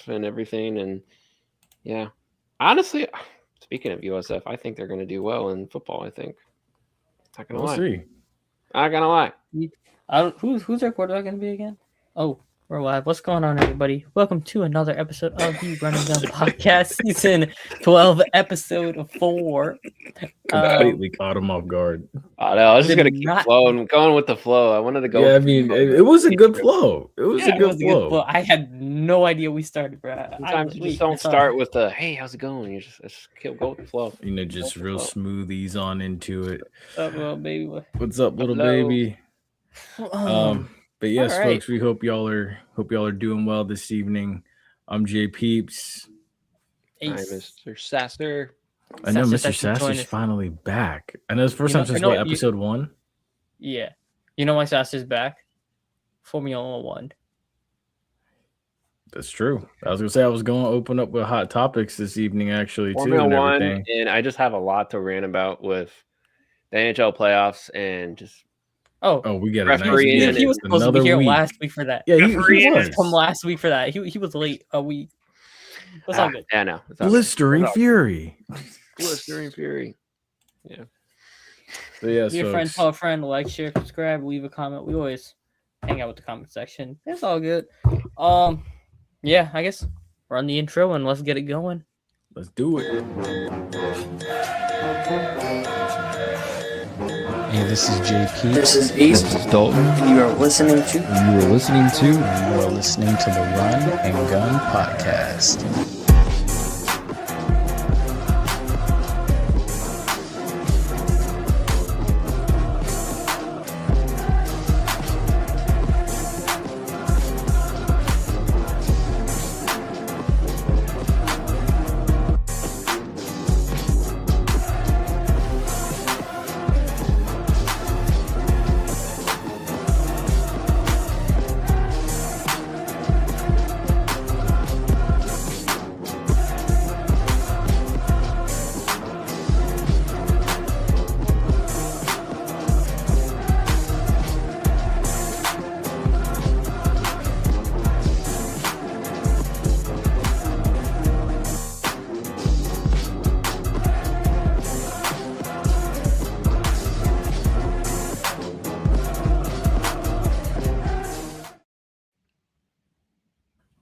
and everything. And yeah, honestly, speaking of USF, I think they're going to do well in football. I think. Not gonna We'll lie. see. Not gonna lie. Who's our quarterback going to be again? Oh, we're live. What's going on, everybody? Welcome to another episode of the Run and Gun Podcast, season 12, episode 4. Completely caught him off guard. Oh no, I was just gonna keep flowing, going with the flow. I wanted to go. Yeah, I mean, it was a good flow. It was a good flow. I had no idea we started, bro. Sometimes you just don't start with the "Hey, how's it going?" You just go with the flow. You know, just real smooth, ease on into it. What's up, little baby? What's up, little baby? But yes, folks, we hope y'all are doing well this evening. I'm JPeeps. Hi, Mr. Sassor. I know Mr. Sassor's finally back. I know it's the first time since episode 1? Yeah. You know why Sassor's back? Formula 1. That's true. I was gonna say I was going to open up with hot topics this evening, actually. Formula 1, and I just have a lot to rant about with the NHL playoffs and just. Oh, we got refereeing. He was supposed to be here last week for that. Yeah, he was from last week for that. He was late a week. What's all good? Yeah, no. Blistering fury. Blistering fury. Yeah. So yes, be a friend, tell a friend, like, share, subscribe, leave a comment. We always hang out with the comment section. It's all good. Yeah, I guess run the intro and let's get it going. Let's do it. Hey, this is JP. This is Ace. This is Dalton. And you are listening to. The Run and Gun Podcast.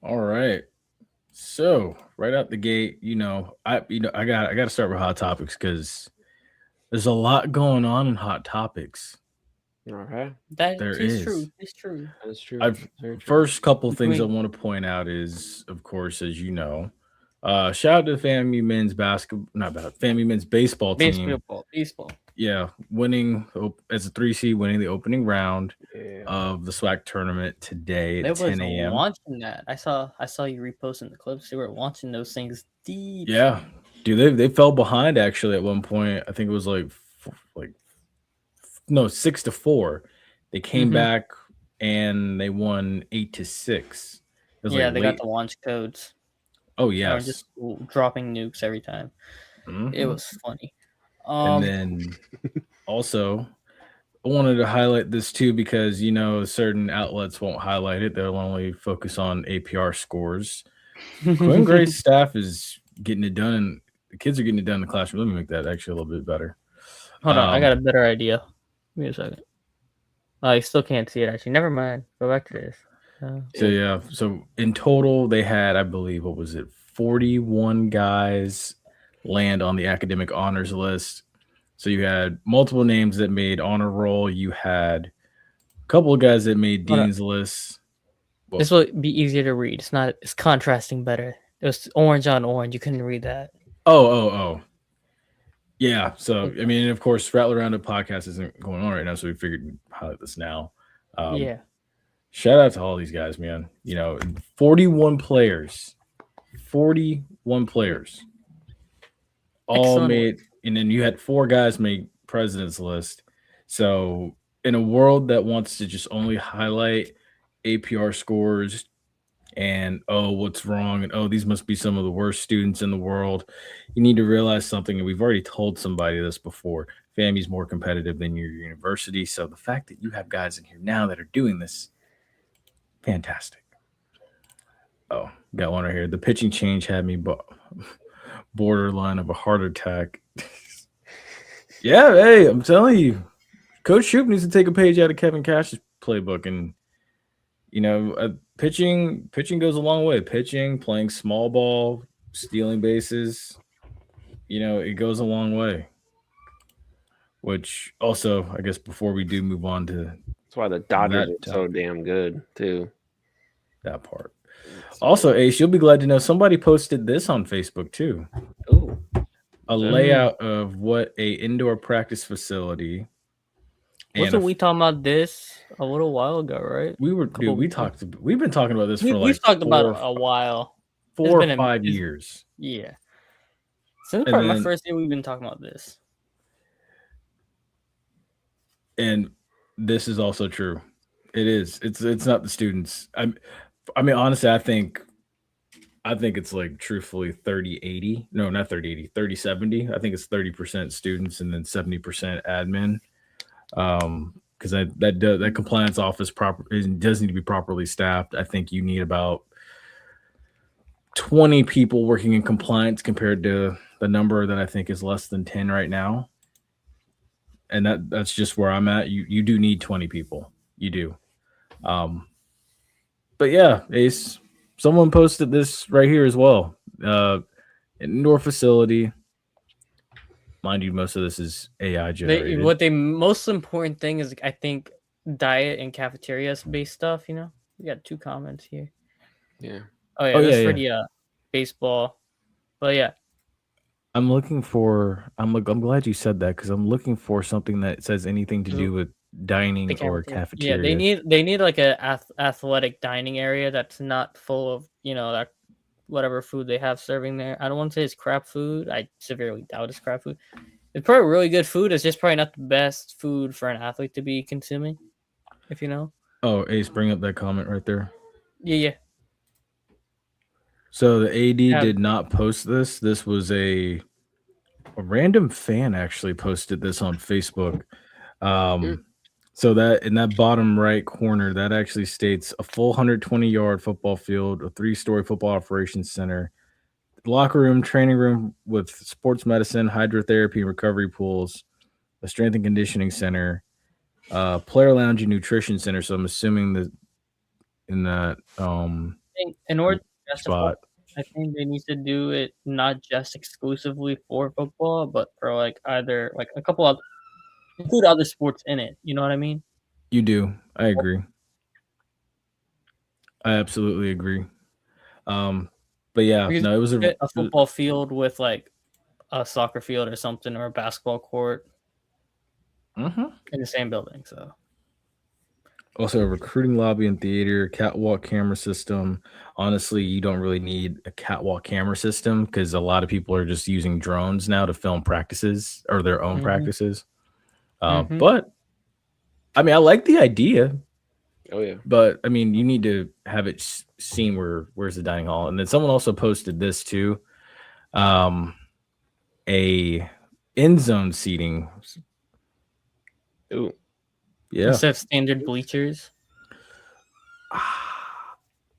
All right. So right out the gate, I got to start with hot topics because there's a lot going on in hot topics. Okay. That is true. It's true. That's true. First couple things I want to point out is, of course, as you know, shout out to the FAMU men's baseball team. Baseball. Yeah, winning as a 3 seed, winning the opening round of the SWAC tournament today at 10 a.m. Launching that, I saw you reposting the clips. They were launching those things deep. Yeah, dude, they fell behind actually at one point. I think it was like 6-4. They came back and they won 8-6. Yeah, they got the launch codes. Oh yeah, just dropping nukes every time. It was funny. And then also, I wanted to highlight this too because certain outlets won't highlight it; they'll only focus on APR scores. Glenn Gray's staff is getting it done, and the kids are getting it done in the classroom. Let me make that actually a little bit better. Hold on, I got a better idea. Give me a second. I still can't see it. Actually, never mind. Go back to this. So in total, they had, I believe, 41 guys land on the academic honors list. So you had multiple names that made honor roll. You had a couple of guys that made dean's lists. Well, this will be easier to read. It's contrasting better. It was orange on orange. You couldn't read that. Oh. Yeah. So, I mean, of course, Rattler Roundup podcast isn't going on right now. So we figured we'd highlight this now. Yeah. Shout out to all these guys, man. 41 players. 41 players. All made, and then you had 4 guys make president's list. So in a world that wants to just only highlight APR scores and what's wrong, and these must be some of the worst students in the world, you need to realize something. And we've already told somebody this before. FAMU's more competitive than your university. So the fact that you have guys in here now that are doing this, fantastic. Oh, got one right here. The pitching change had me borderline of a heart attack. Yeah, hey, I'm telling you, Coach Shoop needs to take a page out of Kevin Cash's playbook, and pitching goes a long way. Pitching, playing small ball, stealing bases, it goes a long way. Which also, I guess, before we do move on to That's why the Dodgers are so damn good too. That part. Also, Ace, you'll be glad to know somebody posted this on Facebook too. Ooh. A layout of what a indoor practice facility. Wasn't we talking about this a little while ago, right? We've been talking about this for we've talked about it a while. 4 or 5 years. Yeah. Since probably my first year, we've been talking about this. And this is also true. It is. It's not the students. I mean, honestly, I think it's like truthfully 30-80. No, not 30-80, 30-70. I think it's 30% students and then 70% admin. Because that compliance office does need to be properly staffed. I think you need about 20 people working in compliance compared to the number that I think is less than 10 right now. And that's just where I'm at. You do need 20 people. You do. But yeah, Ace, someone posted this right here as well. Indoor facility. Mind you, most of this is AI generated. Most important thing is, I think, diet and cafeterias based stuff. We got 2 comments here. Yeah. Oh yeah, that's for the baseball. But yeah. I'm looking for. I'm glad you said that because I'm looking for something that says anything to do with dining or cafeteria. Yeah, they need like a athletic dining area that's not full of that whatever food they have serving there. I don't want to say it's crap food. I severely doubt it's crap food. It's probably really good food. It's just probably not the best food for an athlete to be consuming. If you know. Oh, Ace, bring up that comment right there. Yeah. So the AD did not post this. This was a random fan actually posted this on Facebook. So that in that bottom right corner, that actually states a full 120-yard football field, a 3-story football operations center, locker room, training room with sports medicine, hydrotherapy, and recovery pools, a strength and conditioning center, player lounge and nutrition center. So I'm assuming that in that in order to spot, I think they need to do it not just exclusively for football, but for either a couple of include other sports in it. You know what I mean? You do. I agree. I absolutely agree. But yeah, because no, it was a football field with a soccer field or something, or a basketball court in the same building. So also a recruiting lobby and theater, catwalk camera system. Honestly, you don't really need a catwalk camera system because a lot of people are just using drones now to film practices or their own practices. But I mean, I like the idea. Oh yeah. But I mean, you need to have it seen where's the dining hall. And then someone also posted this too. A end zone seating. Ooh. Yeah. Instead of standard bleachers.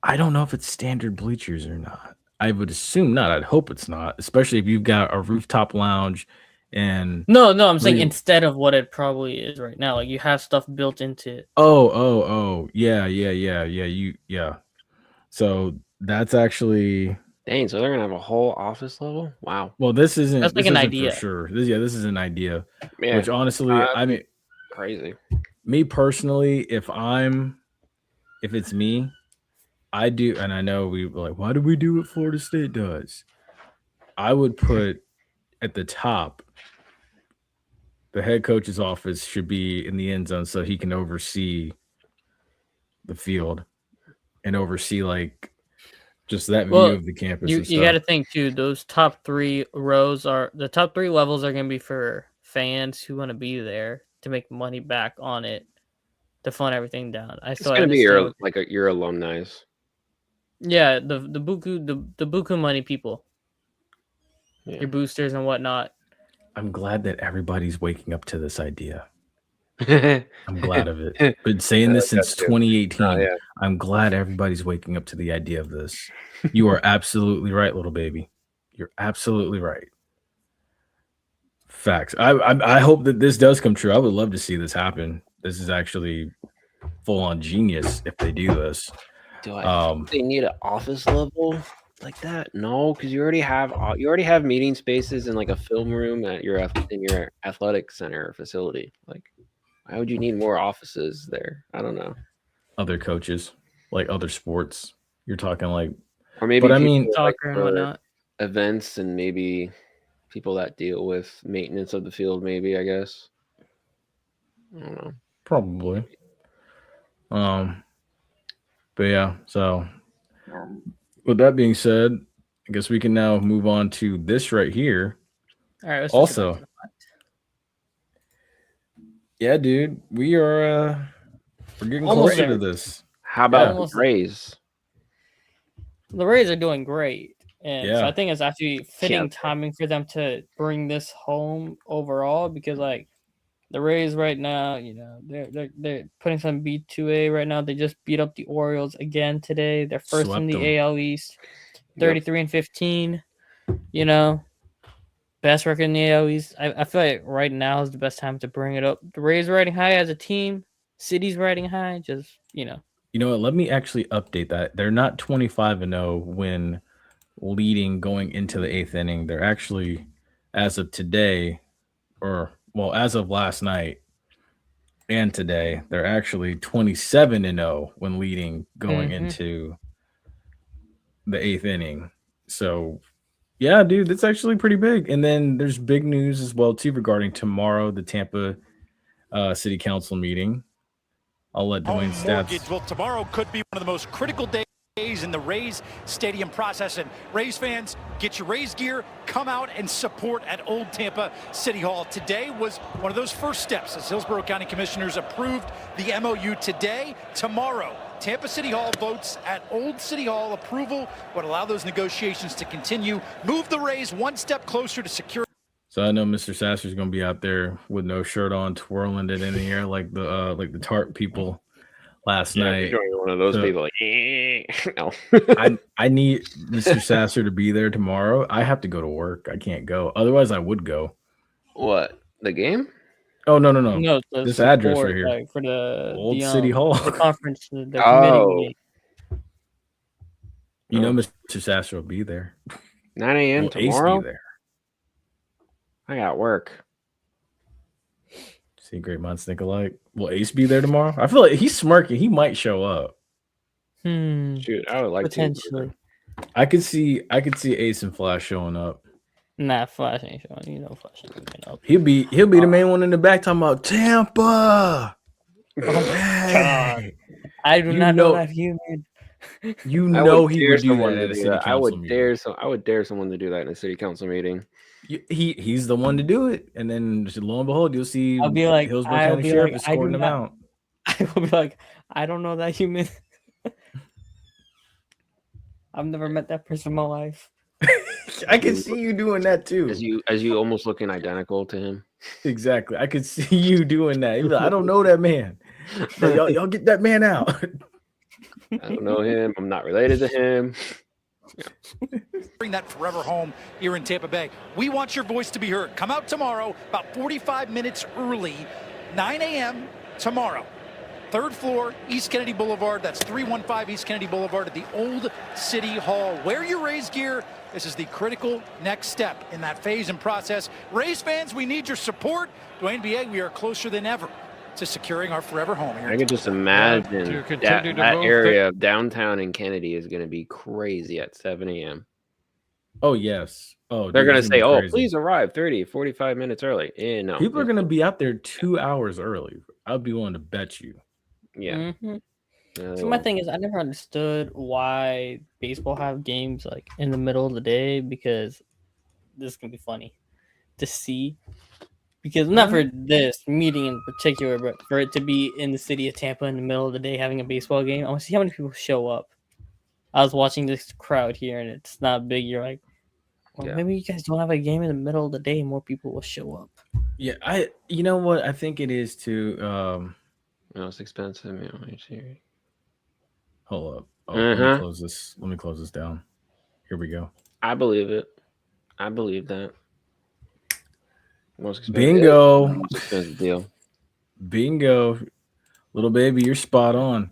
I don't know if it's standard bleachers or not. I would assume not. I'd hope it's not, especially if you've got a rooftop lounge and no, I'm saying instead of what it probably is right now. You have stuff built into it. Oh. Yeah. So that's actually dang. So they're gonna have a whole office level. Wow. Well, this isn't. That's this an isn't idea for sure. This is an idea. Yeah. Which honestly, I mean, crazy. Me personally, if it's me, I do, and I know we were like, why do we do what Florida State does? I would put at the top, the head coach's office should be in the end zone so he can oversee the field and oversee just that view of the campus. You got to think too, those top 3 rows the top 3 levels are going to be for fans who want to be there to make money back on it to fund everything down. It's going to be your alumni. Yeah, the buku money people. Yeah. Your boosters and whatnot. I'm glad that everybody's waking up to this idea. I'm glad of it. Been saying this since 2018. Oh, yeah. I'm glad everybody's waking up to the idea of this. You are absolutely right, little baby. You're absolutely right. Facts. I hope that this does come true. I would love to see this happen. This is actually full on genius if they do this. Do I think they need an office level like that? No, because you already have meeting spaces and like a film room at your athletic center facility. Like, why would you need more offices there? I don't know. Other coaches, like other sports, you're talking like, Or maybe but I people mean, like Soccer and for whatnot. events and maybe people that deal with maintenance of the field. Maybe I guess. I don't know. probably. But yeah, so with that being said, I guess we can now move on to this right here. All right. Let's Also, switch it back yeah, dude, we're getting Almost closer there. to this. How about Almost the Rays? the Rays are doing great. And so Yeah. I think it's actually fitting Yeah. timing for them to bring this home overall because like the Rays right now, they're putting some B2A right now. They just beat up the Orioles again today. They're first in Swept the 'em. AL East, 33-15. Best record in the AL East. I feel like right now is the best time to bring it up. The Rays riding high as a team. City's riding high. Just You know what? Let me actually update that. They're not 25-0 when leading going into the 8th inning. They're actually, as of today, as of last night and today, they're actually 27-0 when leading going into the 8th inning. So, yeah, dude, that's actually pretty big. And then there's big news as well too regarding tomorrow, the Tampa City Council meeting. I'll let Dwayne stats. Well, tomorrow could be one of the most critical days in the Rays stadium process. And Rays fans, get your Rays gear, come out and support at Old Tampa City Hall. Today was one of those first steps as Hillsborough County Commissioners approved the MOU today. Tomorrow, Tampa City Hall votes at Old City Hall. Approval would allow those negotiations to continue, move the Rays one step closer to secure. So I know Mr. Sasser's gonna be out there with no shirt on, twirling it in the air like the tarp people last night. You're one of those people like, no. I need Mr. Sasser to be there tomorrow. I have to go to work. I can't go. Otherwise, I would go. What? The game? Oh no. no This address right here. like, for the Old City Hall. the conference, the committee Oh. meeting. You know, Mr. Sasser will be there. 9 a.m. Will Ace tomorrow? be there? I got work. See, great minds think alike. Will Ace be there tomorrow? I feel like he's smirking. He might show up. Shoot, I would like Potentially. I could see Ace and Flash showing up. Nah, Flash ain't showing. Flash ain't coming up. He'll be the main one in the back talking about Tampa. God. I do not know that human. You know he would do someone that to at a do city that. council meeting. I would dare someone to do that in a city council meeting. He's the one to do it, and then just lo and behold, you'll see. I'll be like, Hillsborough County Sheriff is escorting him out. I will be like, I don't know that human. I've never met that person in my life. I can see you doing that too. As you almost looking identical to him. Exactly, I could see you doing that. You're like, I don't know that man. But y'all get that man out. I don't know him. I'm not related to him. Bring that forever home here in Tampa Bay. We want your voice to be heard. Come out tomorrow, about 45 minutes early, 9 a.m. tomorrow. 3rd floor, East Kennedy Boulevard. That's 315 East Kennedy Boulevard at the Old City Hall. Wear your Rays gear. This is the critical next step in that phase and process. Rays fans, we need your support. Dwayne B.A., we are closer than ever to securing our forever home here. I could just imagine that area of downtown in Kennedy is going to be crazy at 7 a.m. Oh, yes. Oh, They're dude, going to it's say, be oh, crazy. please arrive 30, 45 minutes early. No. People are going to be out there 2 hours early. I'd be willing to bet you. Yeah. So my thing is, I never understood why baseball have games like in the middle of the day, because this is gonna be funny to see. Because not for this meeting in particular, but for it to be in the city of Tampa in the middle of the day having a baseball game, I want to see how many people show up. I was watching this crowd here, and it's not big. You're like, Well, maybe you guys don't have a game in the middle of the day. More people will show up. Yeah, you know what? I think it is too. No, it's expensive. Hold up. Oh, let me close this. Let me close this down. Here we go. I believe it. I believe that. Most expensive. Bingo. Most expensive deal. Bingo. Little baby, you're spot on.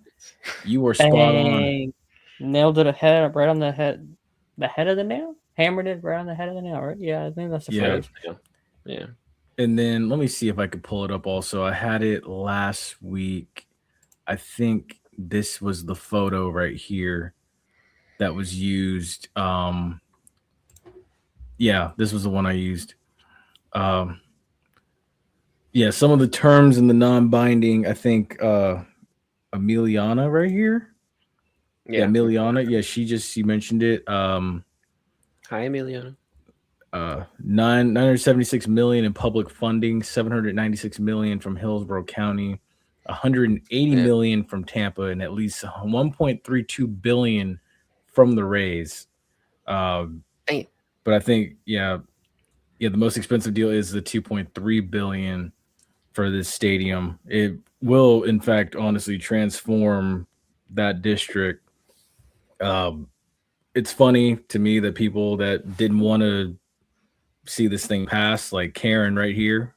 You were spot on. Nailed it right on the head. The head of the nail? Hammered it right on the head of the nail, right? Yeah, I think that's the phrase. Yeah. And then let me see if I could pull it up also. I had it last week. I think this was the photo right here that was used. Yeah, this was the one I used. Yeah, some of the terms in the non-binding, I think Emiliana right here. Yeah, Emiliana. Yeah, she mentioned it. Hi, Emiliana. 976 million in public funding, 796 million from Hillsborough County, 180 million from Tampa, and at least 1.32 billion from the Rays. But I think, the most expensive deal is the 2.3 billion for this stadium. It will, in fact, honestly transform that district. It's funny to me that people that didn't want to see this thing pass, like Karen right here,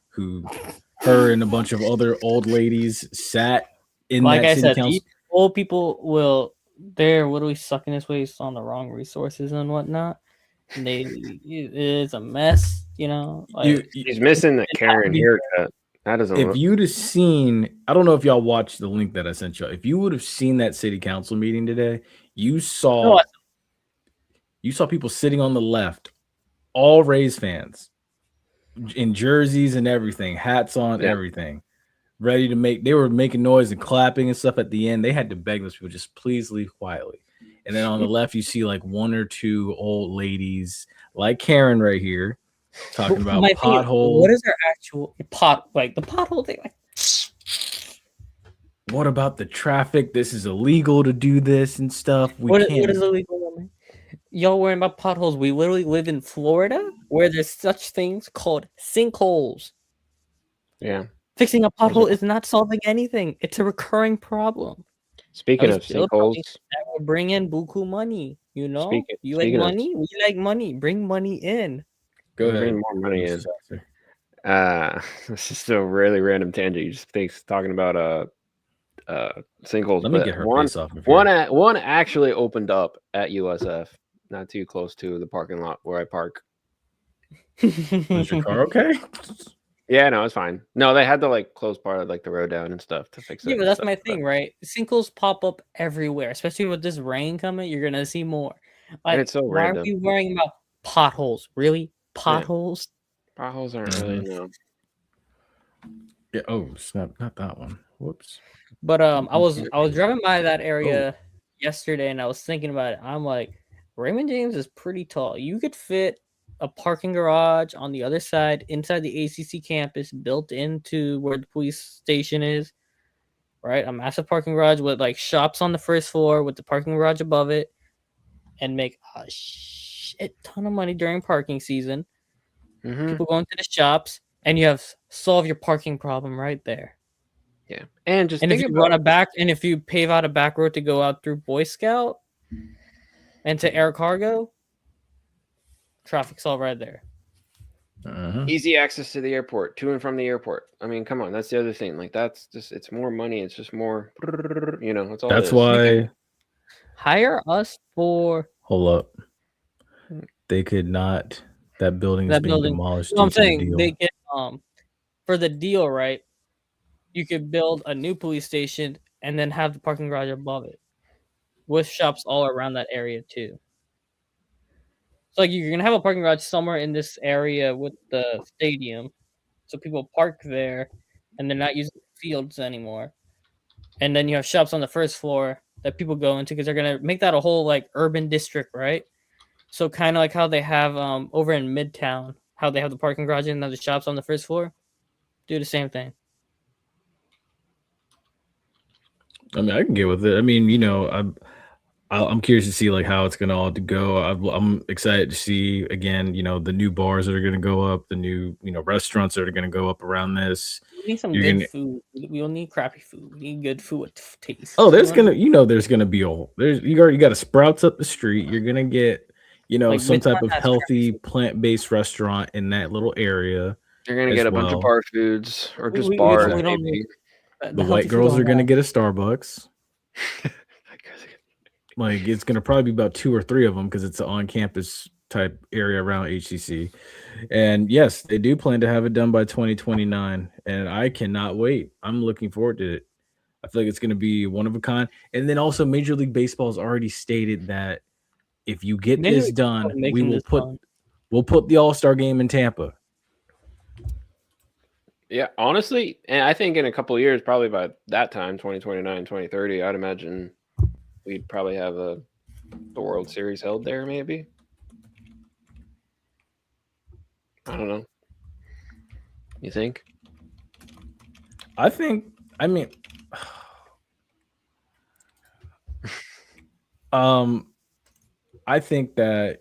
her and a bunch of other old ladies sat in like that I city said, council. These old people will literally sucking his waste on the wrong resources and whatnot. And it is a mess, He's missing the Karen haircut. That doesn't. If you'd have seen, I don't know if y'all watched the link that I sent you. If you would have seen that city council meeting today, you saw people sitting on the left, all Rays fans, in jerseys and everything, hats on, everything, ready to they were making noise and clapping and stuff at the end. They had to beg those people, just please leave quietly. And then on the left, you see like one or two old ladies, like Karen right here, talking about potholes. What is their actual the pothole thing? What about the traffic? This is illegal to do this and stuff. What is illegal? Y'all worrying about potholes? We literally live in Florida where there's such things called sinkholes. Yeah. Fixing a pothole is not solving anything. It's a recurring problem. Speaking of sinkholes, that will bring in buku money. You like money? We like money. Bring money in. Go ahead. Bring more money in. This is a really random tangent. You just talking about sinkholes. Let me get her face off. One actually opened up at USF, not too close to the parking lot where I park. Is your car okay? Yeah, no, it's fine. No, they had to close part of the road down and stuff to fix it. Yeah, but that's my thing, right? Sinkholes pop up everywhere, especially with this rain coming. You're gonna see more. And it's so random. Why are we worrying about potholes? Really, potholes? Yeah. Potholes aren't really no. Yeah. Oh, snap! Not that one. Whoops. But I was driving by that area yesterday, and I was thinking about it. I'm like, Raymond James is pretty tall. You could fit a parking garage on the other side inside the ACC campus, built into where the police station is, right? A massive parking garage with shops on the first floor with the parking garage above it, and make a shit ton of money during parking season. Mm-hmm. People going to the shops, and you have solve your parking problem right there. Yeah, and if you pave out a back road to go out through Boy Scout and to Air Cargo, traffic's all right there. Easy access to the airport, to and from the airport. I mean, come on, that's the other thing. That's just, it's more money. It's just more, that's all. That's why hire us for. Hold up, they could not. That building is being demolished. I'm saying they get for the deal, right? You could build a new police station and then have the parking garage above it, with shops all around that area too. So you're gonna have a parking garage somewhere in this area with the stadium, so people park there, and they're not using the fields anymore. And then you have shops on the first floor that people go into because they're gonna make that a whole urban district, right? So kind of like how they have over in Midtown, how they have the parking garage and then the shops on the first floor. Do the same thing. I mean, I can get with it. I mean, I'm curious to see like how it's gonna all go. I'm excited to see again, the new bars that are gonna go up, the new restaurants that are gonna go up around this. We need some You're good gonna food. We don't need crappy food. We need good food with taste. oh, there's gonna be you already got a Sprouts up the street. You're gonna get Like some type Midtown of has healthy crappy plant-based restaurant in that little area. You're gonna as get a bunch of well. bar foods or just We bars. don't Maybe. need The white girls are gonna get a Starbucks. Like it's gonna probably be about 2 or 3 of them because it's an on-campus type area around HCC. And yes, they do plan to have it done by 2029, and I cannot wait. I'm looking forward to it. I feel like it's going to be one of a kind. And then also, Major League Baseball has already stated that if you get this done, we'll put the All-Star game in Tampa. Yeah, honestly, and I think in a couple of years, probably by that time, 2029, 2030, I'd imagine we'd probably have the World Series held there, maybe. I don't know. You think? I mean, I think that,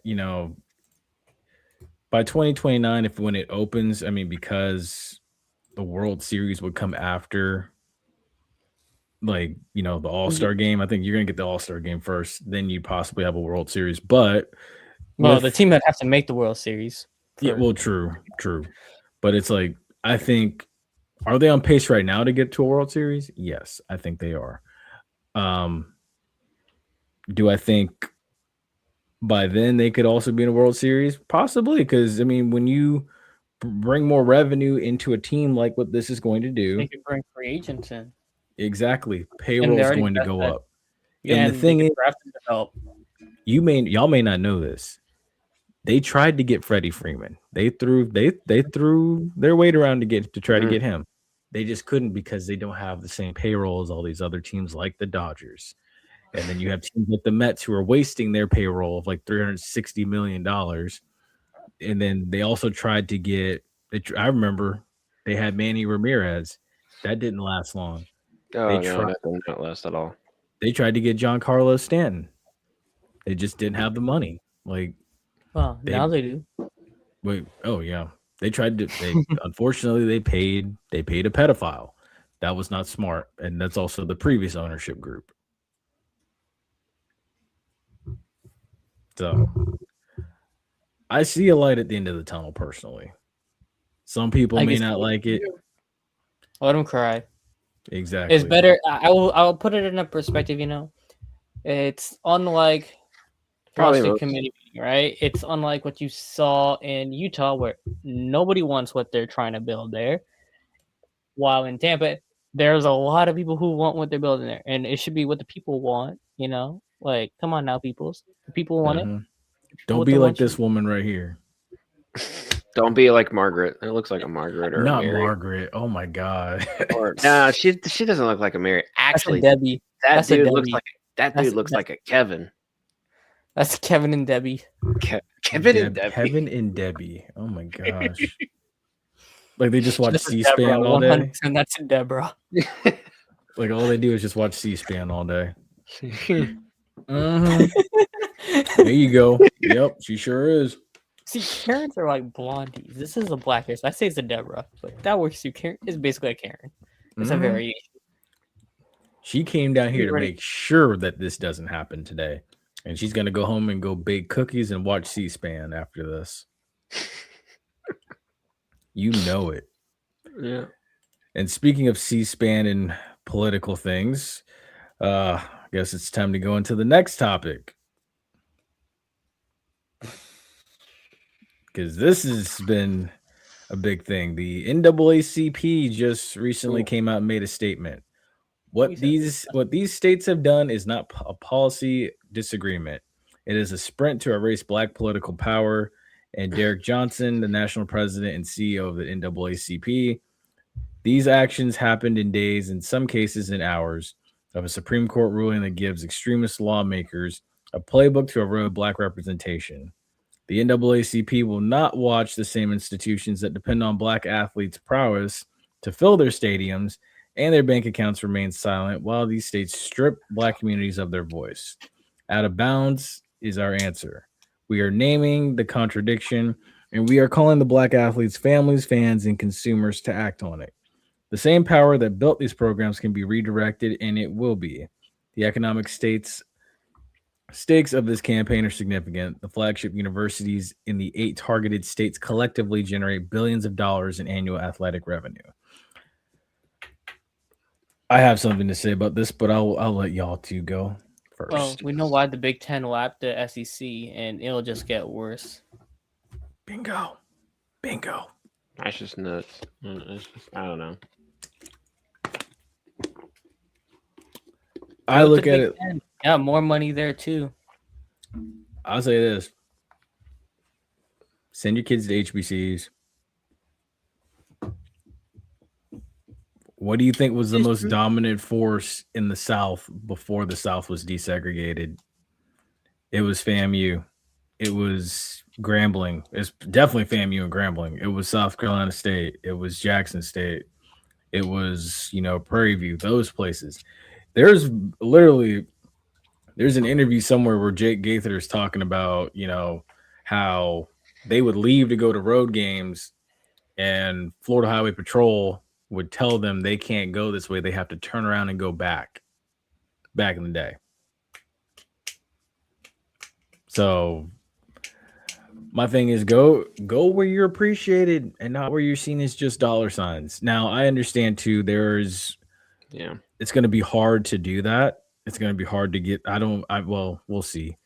by 2029, when it opens, I mean, because the World Series would come after, like, the All-Star game. I think you're going to get the All-Star game first, then you possibly have a World Series. But the team that have to make the World Series. Yeah, well, true. But it's like, I think, are they on pace right now to get to a World Series? Yes, I think they are. Do I think by then they could also be in a World Series? Possibly, because, I mean, when you bring more revenue into a team like what this is going to do. They could bring free agents in. Exactly. Payroll is going to go up. Yeah, and the thing is, help. Y'all may not know this. They tried to get Freddie Freeman. They threw their weight around to try to get him. They just couldn't because they don't have the same payroll as all these other teams like the Dodgers. And then you have teams like the Mets who are wasting their payroll of like $360 million. And then they also tried to get I remember they had Manny Ramirez. That didn't last long. That did not last at all. They tried to get Giancarlo Stanton. They just didn't have the money. Like, well, now they do. Wait, oh yeah. They tried to unfortunately they paid a pedophile. That was not smart. And that's also the previous ownership group. So I see a light at the end of the tunnel personally. Some people may not like it. Let them cry. Exactly. It's better. I'll put it in a perspective, It's unlike CrossFit committee, right? It's unlike what you saw in Utah where nobody wants what they're trying to build there. While in Tampa, there's a lot of people who want what they're building there. And it should be what the people want, Like, come on now, peoples. The people want it. Don't be like this woman right here. Don't be like Margaret. It looks like a Margaret or not a Mary. Margaret. Oh my god. Nah, she doesn't look like a Mary. Actually, that's a Debbie. Dude looks like a Kevin. That's Kevin and Debbie. Kevin and Debbie. Oh my gosh. Like they just watch C-SPAN all day. And that's a Deborah. Like all they do is just watch C-SPAN all day. There you go. Yep, she sure is. See, Karens are like blondies. This is a black hair, so I say it's a Deborah, but that works too. Karen is basically a Karen. It's a variation. She came down here to make sure that this doesn't happen today, and she's gonna go home and go bake cookies and watch C-SPAN after this. You know it. Yeah. And speaking of C-SPAN and political things, I guess it's time to go into the next topic. Because this has been a big thing. The NAACP just recently came out and made a statement. What these states have done is not a policy disagreement. It is a sprint to erase black political power. And Derek Johnson, the national president and CEO of the NAACP, these actions happened in days, in some cases in hours, of a Supreme Court ruling that gives extremist lawmakers a playbook to erode black representation. The NAACP will not watch the same institutions that depend on black athletes' prowess to fill their stadiums and their bank accounts remain silent while these states strip black communities of their voice. Out of bounds is our answer. We are naming the contradiction, and we are calling the black athletes' families, fans, and consumers to act on it. The same power that built these programs can be redirected, and it will be. The economic stakes of this campaign are significant. The flagship universities in the 8 targeted states collectively generate billions of dollars in annual athletic revenue. I have something to say about this, but I'll let y'all two go first. Well, we know why the Big Ten lapped the SEC, and it'll just get worse. Bingo. That's just nuts. I don't know. I look at it. Yeah, more money there too. I'll say this: send your kids to HBCUs. What do you think was the most dominant force in the South before the South was desegregated? It was FAMU. It was Grambling. It's definitely FAMU and Grambling. It was South Carolina State. It was Jackson State. It was, Prairie View, those places. There's an interview somewhere where Jake Gaither is talking about, how they would leave to go to road games and Florida Highway Patrol would tell them they can't go this way. They have to turn around and go back in the day. So my thing is go where you're appreciated and not where you're seen as just dollar signs. Now, I understand too, it's going to be hard to do that. It's going to be hard to get, we'll see.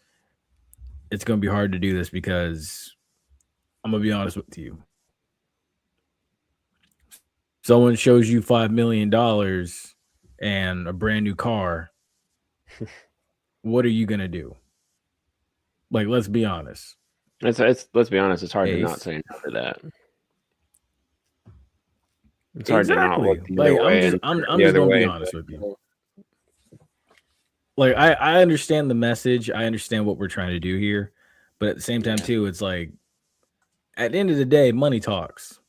It's going to be hard to do this because I'm going to be honest with you. Someone shows you $5 million and a brand new car. What are you going to do? Like, let's be honest. Let's be honest. It's hard to not say no to that. It's hard to not look the other way. I'm just going to be honest with you. Like, I understand the message. I understand what we're trying to do here. But at the same time, too, it's like, at the end of the day, money talks.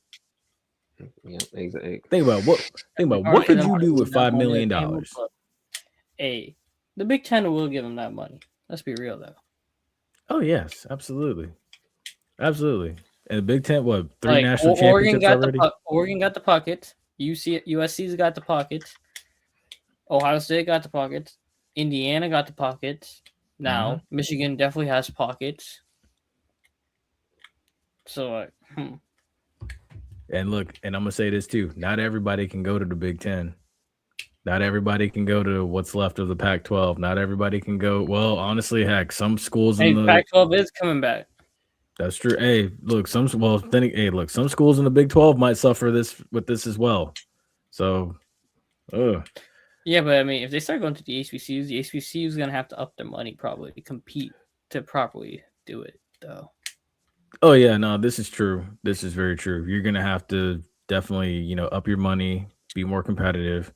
Yeah, exactly. Think about what could you do with $5 million? Hey, the Big Ten will give them that money. Let's be real, though. Oh, yes, absolutely. And the Big Ten, 3 national championships already? Oregon got the pocket. USC's got the pocket. Ohio State got the pocket. Indiana got the pocket. Now, Michigan definitely has pockets. So, And look, and I'm going to say this too. Not everybody can go to the Big Ten. Not everybody can go to what's left of the Pac-12. Not everybody can go. Well, honestly, heck, some schools in the Pac-12 is coming back. That's true. Hey, look, some schools in the Big 12 might suffer with this as well. So, yeah, but I mean, if they start going to the HBCUs is going to have to up their money probably to compete to properly do it, though. Oh yeah, no, this is true. This is very true. You're going to have to definitely, up your money, be more competitive.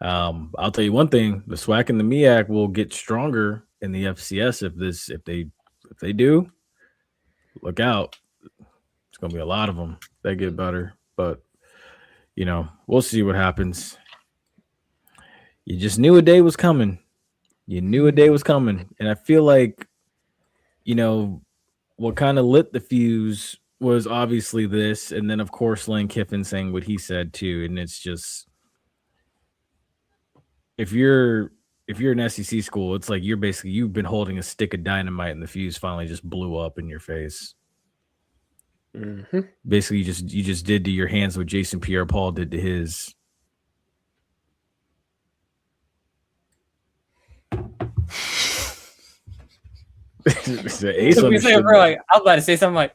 I'll tell you one thing: the SWAC and the MEAC will get stronger in the FCS if they do. Look out! It's gonna be a lot of them. They get better, but we'll see what happens. You just knew a day was coming. And I feel like, what kind of lit the fuse was obviously this, and then of course Lane Kiffin saying what he said too, and it's just. If you're an SEC school, it's like you've been holding a stick of dynamite and the fuse finally just blew up in your face. Mm-hmm. Basically, you just did to your hands what Jason Pierre-Paul did to his. I was about to say something like.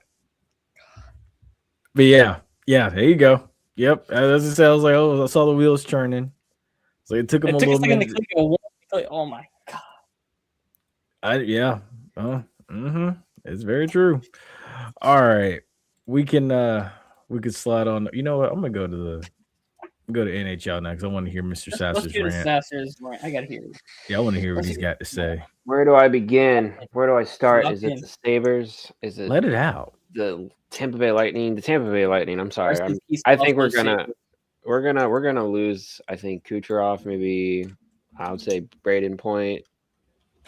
But yeah, there you go. Yep, as I said, I was like, I saw the wheels turning. So it took him a little minute. Oh my god! It's very true. All right, we can slide on. You know what? I'm gonna go to NHL now because I want to hear Mr. Sassor's rant. I gotta hear it. Yeah, I want to hear what he's got to say. Where do I begin? Where do I start? Is it the Sabres? Is it let it out? The Tampa Bay Lightning. The Tampa Bay Lightning. I'm sorry. I think we're gonna lose. I think Kucherov. Maybe I would say Braden Point.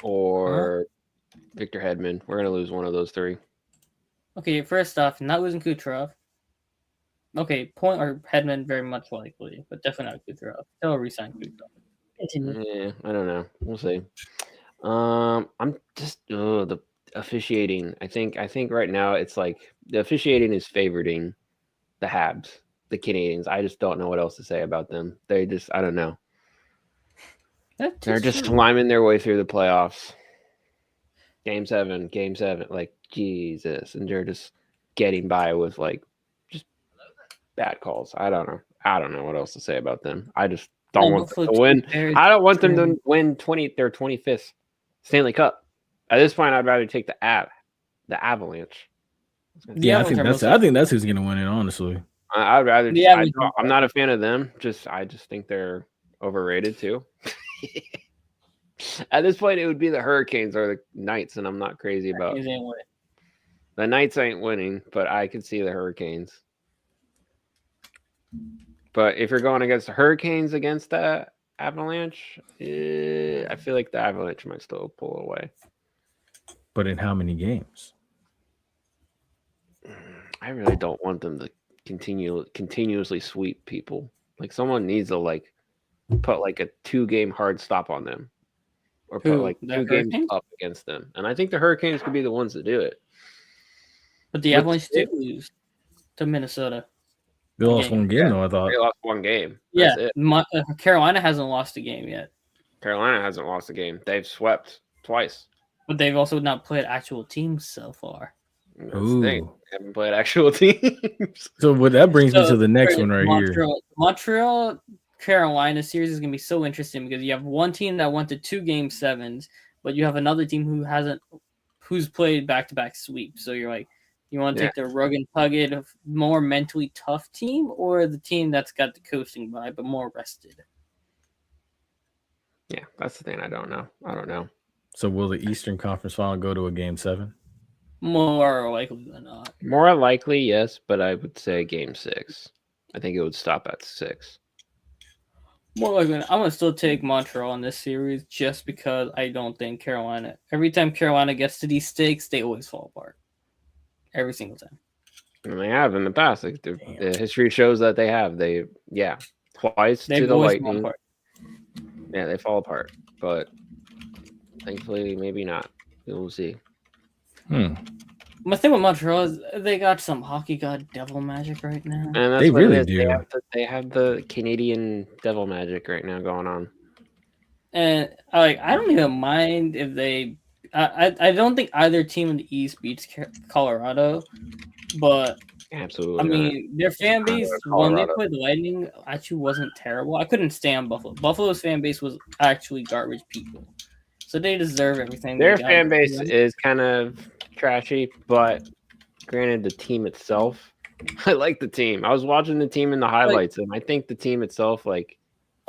or Victor Hedman. We're gonna lose one of those three. Okay, first off, not losing Kucherov. Okay, Point or Hedman very much likely, but definitely not Kucherov. They'll resign Kucherov. Continue. Yeah, I don't know. We'll see. I'm just the officiating. I think right now it's like the officiating is favoring the Habs, the Canadians. I just don't know what else to say about them. They just I don't know. They're just climbing their way through the playoffs. Game 7, like Jesus, and they're just getting by with like just bad calls. I don't know what else to say about them. I just don't want them to win. I don't want them to win their 25th Stanley Cup. At this point, I'd rather take the Avalanche. Yeah, I think that's who's gonna win it. Honestly, I'd rather. I'm not a fan of them. I just think they're overrated too. At this point, it would be the Hurricanes or the Knights, and I'm not crazy about. The Knights ain't winning, but I could see the Hurricanes. But if you're going against the Hurricanes against the Avalanche, I feel like the Avalanche might still pull away. But in how many games? I really don't want them to continuously sweep people. Like someone needs to put like a 2-game hard stop on them, or put like 2 games up against them. And I think the Hurricanes could be the ones to do it. But the Avalanche did lose to Minnesota. They lost one game, though, I thought. They lost one game. That's it. Carolina hasn't lost a game yet. Carolina hasn't lost a game. They've swept twice. But they've also not played actual teams so far. Ooh. They haven't played actual teams. So that brings me to the next one here. Montreal Carolina series is going to be so interesting because you have one team that went to 2 Game 7s, but you have another team who's played back-to-back sweeps. So you're like, you want to take the rugged, more mentally tough team, or the team that's got the coasting vibe but more rested? Yeah, that's the thing. I don't know. So will the Eastern Conference Final go to a Game 7? More likely than not. More likely, yes, but I would say Game 6. I think it would stop at 6. More likely, I'm going to still take Montreal in this series just because I don't think Carolina. Every time Carolina gets to these stakes, they always fall apart. Every single time. And they have in the past. Like the history shows that they have. Twice to the Lightning. Yeah, they fall apart. But thankfully, maybe not. We'll see. My thing with Montreal is they got some hockey god devil magic right now. And that's they really do. They have the Canadian devil magic right now going on. And I don't even mind if they. I don't think either team in the East beats Colorado, but absolutely. I mean, their fan base when they played the Lightning actually wasn't terrible. I couldn't stand Buffalo. Buffalo's fan base was actually garbage people, so they deserve everything. Their fan base is kind of trashy, but granted, the team itself, I like the team. I was watching the team in the highlights, and I think the team itself,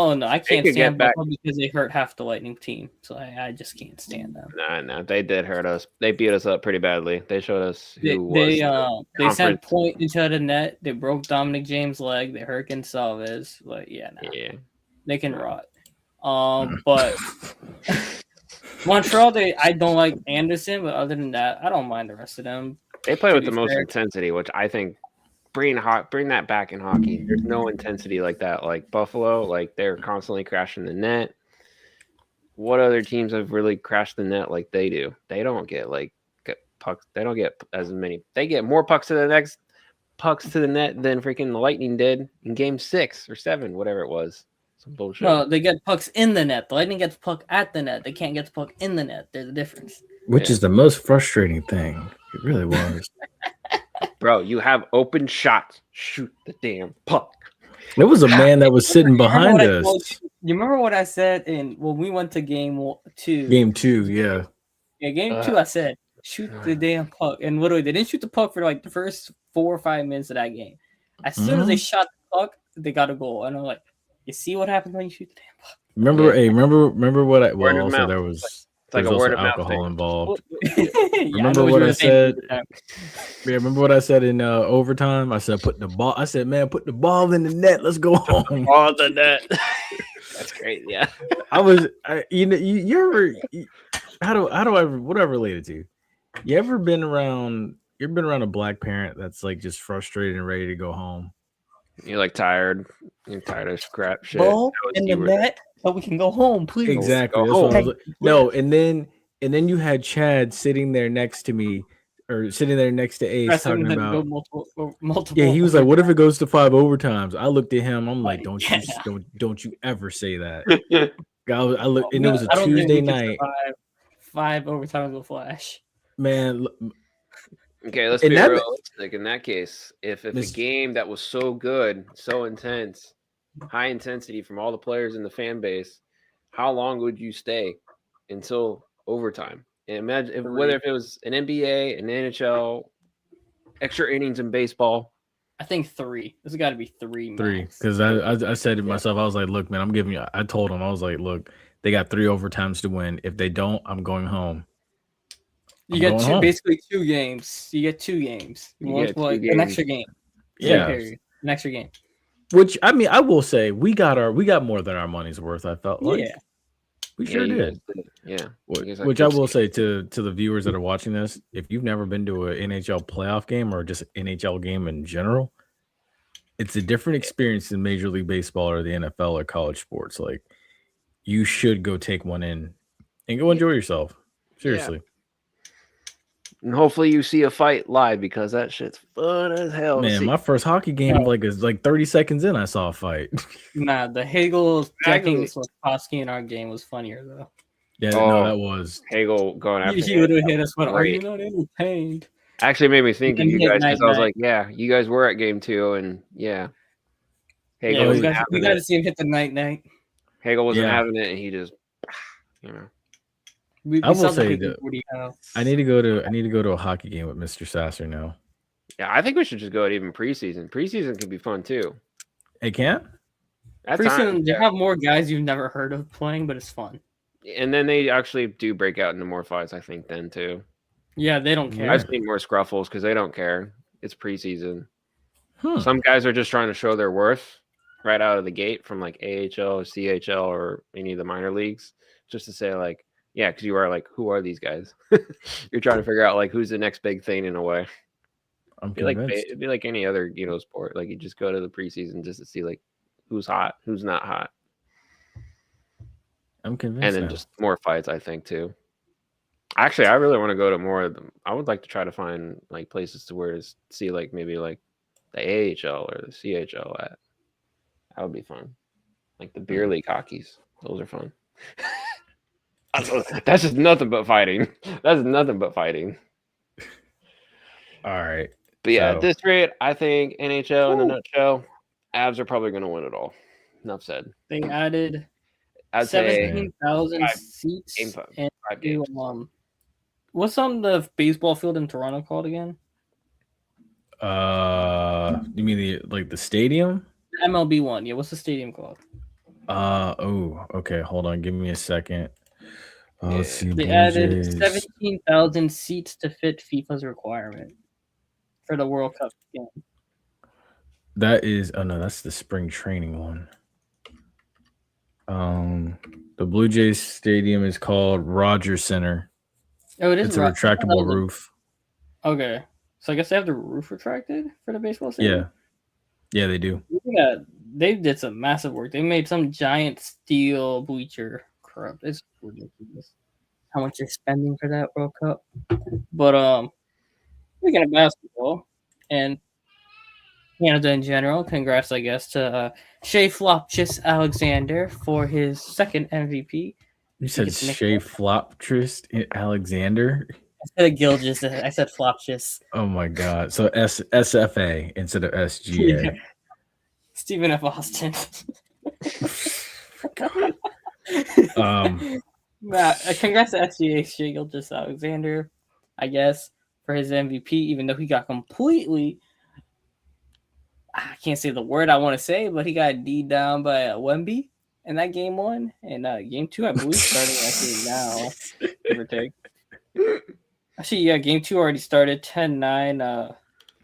oh no, I can't stand Buffalo because they hurt half the Lightning team, so I just can't stand them. No, they did hurt us. They beat us up pretty badly. They showed us they sent Point into the net. They broke Dominic James' leg. They hurt Gonsalves. They can rot. But Montreal, I don't like Anderson, but other than that, I don't mind the rest of them. They play with the most intensity, which I think. Bring that back in hockey. There's no intensity like that. Like Buffalo, they're constantly crashing the net. What other teams have really crashed the net like they do? They don't get pucks. They don't get as many. They get more pucks to the net than freaking the Lightning did in Game 6 or 7, whatever it was. Some bullshit. No, they get pucks in the net. The Lightning gets puck at the net. They can't get the puck in the net. There's a difference. Which is the most frustrating thing. It really was. Bro, you have open shots. Shoot the damn puck. There was a man that was sitting behind us. You remember what I said when we went to Game 2? Game 2, yeah. Yeah, Game 2, I said, shoot the damn puck. And literally, they didn't shoot the puck for the first 4 or 5 minutes of that game. As soon as they shot the puck, they got a goal. And I'm like, you see what happens when you shoot the damn puck? Remember what I... Well, also mouth. there was... It's like a word of alcohol mouth involved. Remember what I said? Yeah, remember what I said in overtime? I said, put the ball in the net. Let's go home. Ball in the net. That's great. Yeah. I was, you what do I relate it to? You ever been around a black parent that's like just frustrated and ready to go home? You're like tired. You're tired of scrap shit. Ball in the net, so we can go home, please. Exactly. That's what I was like. No, and then you had Chad sitting there next to me, or sitting there next to Ace talking about multiple. Yeah, he was like, "What if it goes to 5 overtimes?" I looked at him. I'm like, "Don't you ever say that." I looked, and it was a Tuesday night. 5 overtimes with Flash. Man, okay, let's be realistic. In that case, if a game that was so good, so intense, high intensity from all the players in the fan base, how long would you stay until overtime? And imagine whether if it was an NBA, an NHL, extra innings in baseball. I think 3. This has got to be 3. 3, because I said to myself, I was like, "Look, man, I'm giving you." I told him, I was like, "Look, they got 3 overtimes to win. If they don't, I'm going home." You get basically 2 games. You get 2 games. An extra game. Yeah, an extra game. Which I mean, I will say we got more than our money's worth. I felt like we sure did. Yeah. Which I will say to the viewers that are watching this, if you've never been to an NHL playoff game or just NHL game in general, it's a different experience than Major League Baseball or the NFL or college sports. Like, you should go take one in and go enjoy yourself. Seriously. And hopefully you see a fight live, because that shit's fun as hell. Man, my first hockey game is like 30 seconds in, I saw a fight. Nah, the Hagel jacking Slafkovsky in our game was funnier though. Yeah, no, that was Hagel going after. He would have hit us, but are you not entertained? Actually made me think of you guys, because I was like, yeah, you guys were at game 2, and Hagel we got to see him hit the night. Hagel wasn't having it, and he just, you know. I will say that I need to go to a hockey game with Mr. Sassor now. Yeah, I think we should just go at even preseason. Preseason can be fun too. It can? Preseason, you have more guys you've never heard of playing, but it's fun. And then they actually do break out into more fights, I think, then too. Yeah, they don't care. I've seen more scruffles because they don't care. It's preseason. Some guys are just trying to show their worth right out of the gate from like AHL or CHL or any of the minor leagues, just to say like, yeah, because you are like, who are these guys? You're trying to figure out like who's the next big thing in a way. It'd be like any other sport. Like, you just go to the preseason just to see like who's hot, who's not hot. I'm convinced. And then just more fights, I think too. Actually, I really want to go to more of them. I would like to try to find like places to where to see like maybe like the AHL or the CHL at. That would be fun. Like the beer league hockeys. Those are fun. That's just nothing but fighting. That's nothing but fighting. All right. But yeah, at this rate, I think NHL in a nutshell, Avs are probably going to win it all. Enough said. They added 17,000 seats. Five games. What's on the baseball field in Toronto called again? You mean the stadium? The MLB one. Yeah, what's the stadium called? Okay. Hold on. Give me a second. Let's see. They added 17,000 seats to fit FIFA's requirement for the World Cup game. That is, that's the spring training one. The Blue Jays Stadium is called Rogers Center. Oh, it is. It's a retractable roof. Okay, so I guess they have the roof retracted for the baseball stadium. Yeah, they do. Yeah, they did some massive work. They made some giant steel bleacher. Crap, it's ridiculous how much they're spending for that World Cup. But speaking of basketball and Canada in general, congrats, I guess, to Shea Flopchis Alexander for his second MVP. You said Shea Flopchis Alexander? I said Gilgis. I said Flopchis. Oh my god! So SFA instead of SGA. Yeah. Stephen F. Austin. Congrats to SGA Shea Gilgis Alexander, I guess, for his MVP. Even though he got completely. I can't say the word I want to say, but he got D'd down by Wemby in that game 1. And game 2, I believe, starting actually now, give or take. Actually, yeah, game 2 already started 10-9.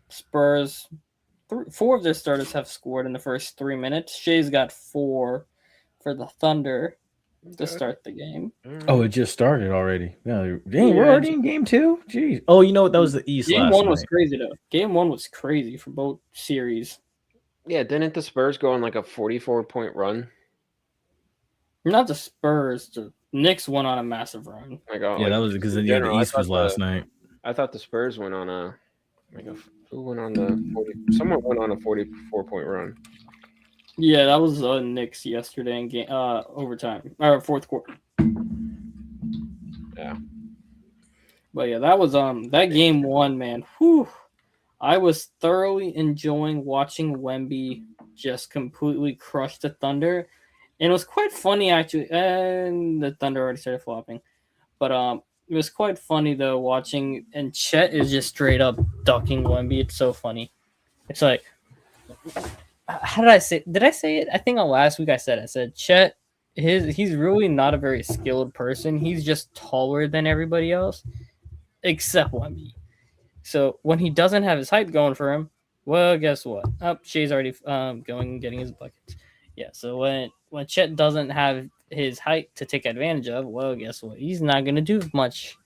Spurs, 4 of their starters have scored in the first 3 minutes. Shea's got 4 for the Thunder. to start the game. Oh, it just started already. Yeah, dang, Yeah, we're already in game 2. Jeez. Oh, you know what? That was the East Game last 1 night. was crazy though. Game 1 was crazy for both series. Yeah, didn't the Spurs go on like a 44-point run? Not the Spurs. The Knicks went on a massive run. Yeah, that was because the East was last night. I thought the Spurs went on a who went on the 40? Someone went on a 44-point run. Yeah, that was Knicks yesterday in game overtime or fourth quarter. Yeah. But yeah, that was that game 1, man. Whew. I was thoroughly enjoying watching Wemby just completely crush the Thunder. And it was quite funny actually, and the Thunder already started flopping. But it was quite funny though watching, and Chet is just straight up ducking Wemby. It's so funny. It's like, how did I say? Did I say it? I think on last week I said Chet. He's really not a very skilled person. He's just taller than everybody else, except Wemby. So when he doesn't have his height going for him, well, guess what? Shea's already going and getting his buckets. Yeah. So when Chet doesn't have his height to take advantage of, well, guess what? He's not gonna do much.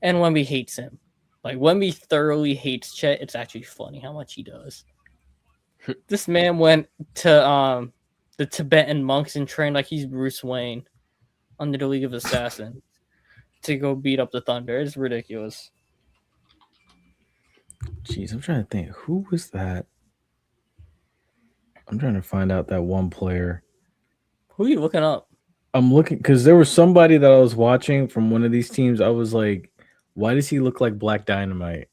And Wemby hates him. Like Wemby thoroughly hates Chet. It's actually funny how much he does. This man went to the Tibetan monks and trained like he's Bruce Wayne under the League of Assassins to go beat up the Thunder. It's ridiculous. Jeez, I'm trying to think. Who was that? I'm trying to find out that one player. Who are you looking up? I'm looking because there was somebody that I was watching from one of these teams. I was like, why does he look like Black Dynamite?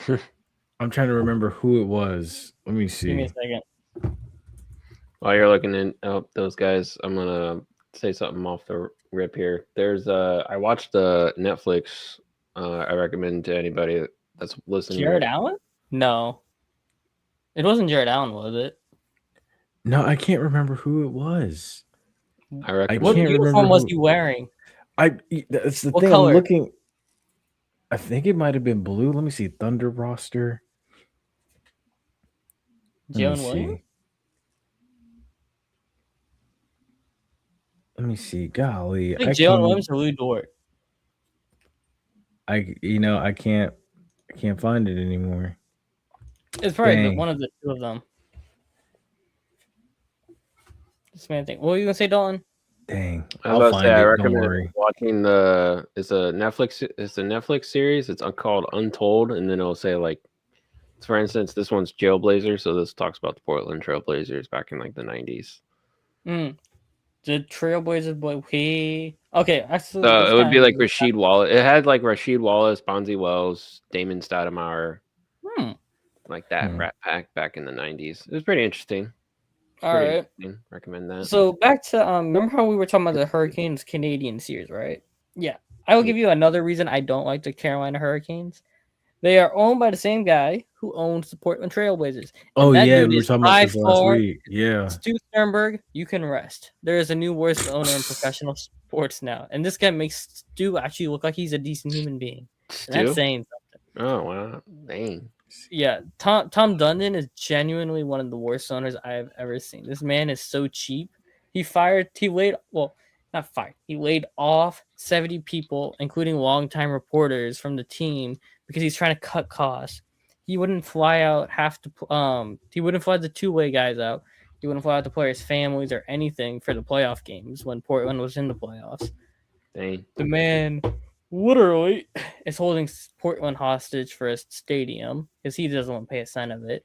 I'm trying to remember who it was. Let me see. Give me a second. While you're looking up those guys, I'm gonna say something off the rip here. There's I watched the Netflix. I recommend to anybody that's listening. Jared Allen? No, it wasn't Jared Allen, was it? No, I can't remember who it was. I recommend. What uniform was he wearing? That's the What thing. color? I'm looking. I think it might have been blue. Let me see. Thunder roster. Jalen Williams? Let me see. Golly. I think Jalen Williams or Lou Dort. I can't find it anymore. It's probably one of the two of them. This man thing. What were you gonna say, Dalton? Dang. I was about to say I recommend watching it's a Netflix series. It's called Untold, and then it'll say like, for instance, this one's Jailblazers, so this talks about the Portland Trailblazers back in like the 90s. The Trailblazers boy. Okay. So it would be like Rasheed Wallace. It had like Rasheed Wallace, Bonzi Wells, Damon Stoudemire, like that Rat Pack back in the 90s. It was pretty interesting. All right. Recommend that. So back to remember how we were talking about the Hurricanes Canadian series, right? Yeah. I will give you another reason I don't like the Carolina Hurricanes. They are owned by the same guy who owns the Portland Trailblazers. Oh yeah, we were talking about this last week. Yeah. Stu Sternberg, you can rest. There is a new worst owner in professional sports now, and this guy makes Stu actually look like he's a decent human being. And that's saying something. Oh wow, dang. Yeah, Tom Dundon is genuinely one of the worst owners I have ever seen. This man is so cheap. He laid off 70 people, including longtime reporters from the team, because he's trying to cut costs. He wouldn't fly out he wouldn't fly the two-way guys out. He wouldn't fly out the players' families or anything for the playoff games when Portland was in the playoffs. Dang. The man literally is holding Portland hostage for a stadium because he doesn't want to pay a cent of it.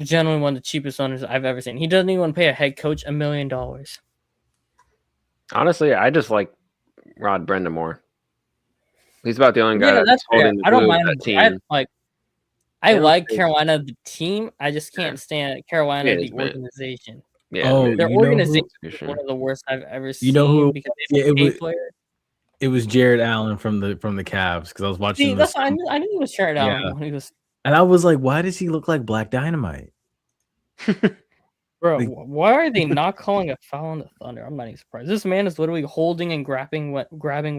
Generally one of the cheapest owners I've ever seen. He doesn't even want to pay a head coach $1 million. Honestly, I just like Rod Brendamore. He's about the only guy that's holding the I don't glue mind of that team. I like Carolina the team. I just can't stand Carolina the organization. Yeah, their organization is one of the worst I've ever seen. You know who? Because they don't pay it was Jared Allen from the Cavs because I was watching. See, that's I knew it was Jared Allen when he was. And I was like, why does he look like Black Dynamite? Bro, why are they not calling a foul on the Thunder? I'm not even surprised. This man is literally holding and grabbing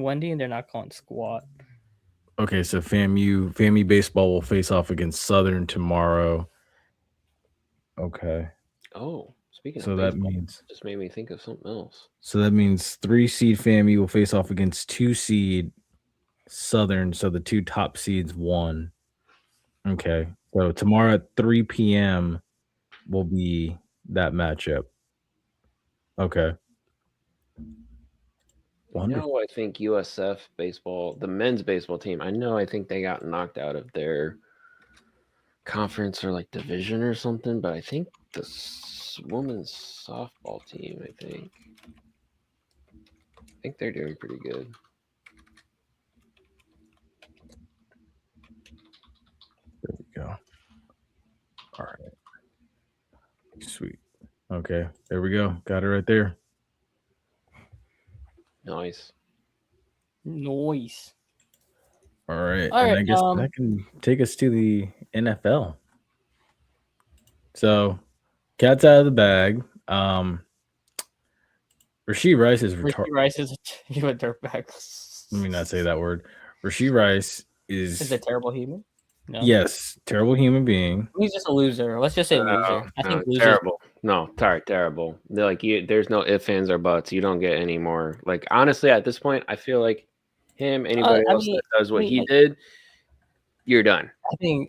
Wendy, and they're not calling squat. Okay, so FAMU baseball will face off against Southern tomorrow. Okay. Oh, Speaking So of that baseball, means it just made me think of something else. 3 seed FAMU will face off against 2 seed Southern. So the 2 top seeds won. Okay. So tomorrow at 3 p.m. will be that matchup. Okay. Wonderful. I think USF baseball, the men's baseball team, I think they got knocked out of their conference or like division or something, but I think the women's softball team, I think they're doing pretty good. There we go. All right. Sweet. Okay. There we go. Got it right there. Nice. Noise. All right. All and right, I guess that can take us to the NFL. So, cat's out of the bag. Rasheed Rice is Ricky Rice is a dirtbag. Let me not say that word. Rasheed Rice is a terrible human. No. Yes, terrible human being. He's just a loser. Let's just say loser. I think losers. Terrible. No, terrible. They're like there's no ifs, ands, or buts. You don't get any more. Like honestly, at this point, I feel like anybody else that does what he did, you're done. I feel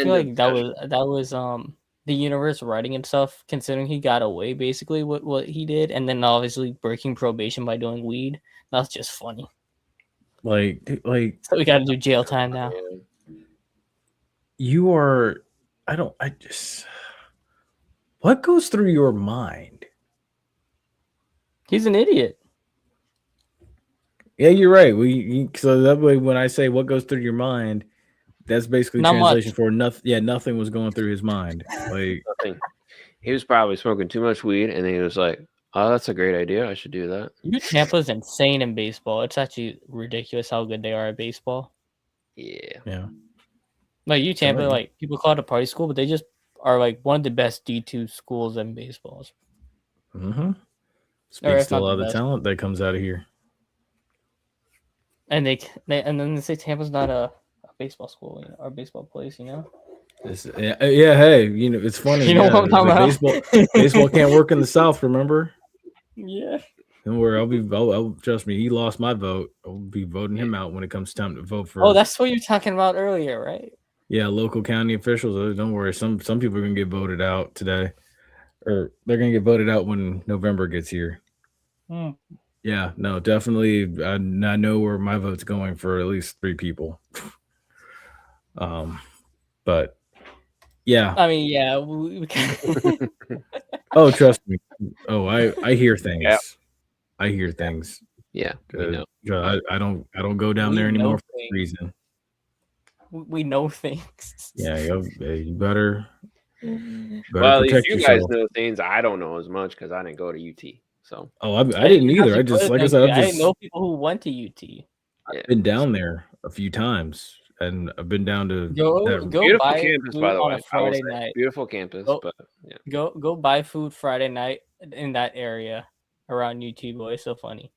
like that was the universe writing himself, considering he got away basically with what he did, and then obviously breaking probation by doing weed. That's just funny. Like so we got to do jail time now. You are. What goes through your mind? He's an idiot. Yeah, you're right. So that way, when I say what goes through your mind, that's basically Not translation much. for nothing. Yeah, nothing was going through his mind. Like nothing. He was probably smoking too much weed, and then he was like, "Oh, that's a great idea. I should do that." Tampa's insane in baseball. It's actually ridiculous how good they are at baseball. Yeah. Like Tampa, like people call it a party school, but they just are like one of the best D2 schools in baseball. Mm-hmm. Speaks to a lot of the talent that comes out of here. And then they say Tampa's not a baseball school, or a baseball place, Yeah, hey, it's funny. You know what I'm talking about? Baseball can't work in the South, remember? Yeah. Don't worry, I'll trust me. He lost my vote. I'll be voting him out when it comes time to vote for. Oh, that's what you're talking about earlier, right? Yeah, local county officials. Don't worry, some people are gonna get voted out today, or they're gonna get voted out when November gets here. Yeah, no, definitely. I know where my vote's going for at least 3 people. But yeah, I mean, yeah. We oh, trust me. Oh, I hear things. Yeah. I hear things. Yeah, I don't go down there anymore for a reason. We know things. Yeah, you better well, if you guys know things, I don't know as much because I didn't go to UT. So I didn't either. I just like I said, I didn't know people who went to UT. I've been down there a few times, and I've been down to go beautiful buy campus, food by the on way. a Friday night. Beautiful campus, but yeah. Go buy food Friday night in that area around UT, boy. It's so funny.